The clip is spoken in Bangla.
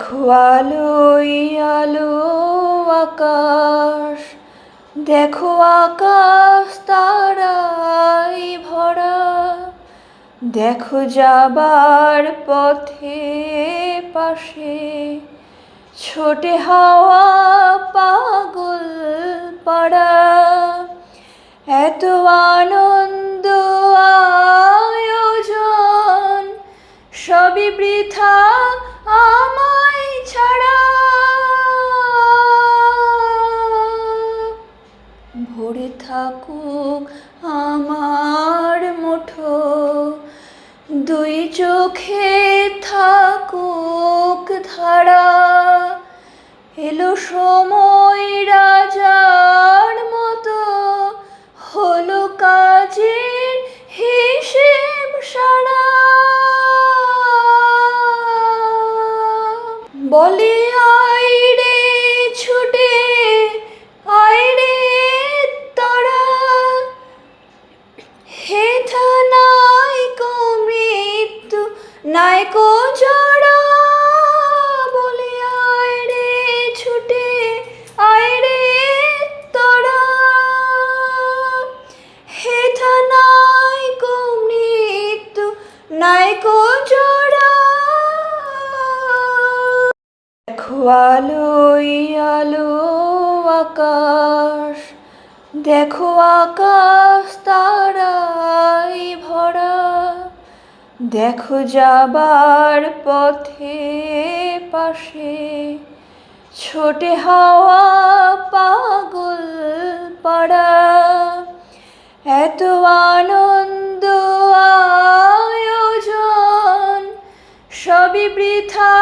দেখো আলোই আলো আকাশ, দেখো আকাশ তারায় ভরা, দেখো যাবার পথে পাশে ছোটে হাওয়া পাগল পাড়া। এত আনন্দ আয়োজন সবই বৃথা আমায় ছাড়া। ভরে থাকুক আমার মুঠো, দুই চোখে থাকুক ধারা। এলো সময় রাজার মতো, হলো কাজের হিসেব সারা। বলে আয় রে ছুটে আয় রে তোরা, হেথা নাইকো মৃত্যু নাইকো জড়া। বলে আয় রে ছুটে আয় রে তোরা, হেথা নাইকো মৃত্যু নাইকো জড়া। দেখো আলোই আলো আকাশ, দেখো আকাশ তারায় ভরা, দেখো যাবার পথে পাশে ছোটে হাওয়া পাগল পাড়া। এত আনন্দ আয়োজন সবই বৃথা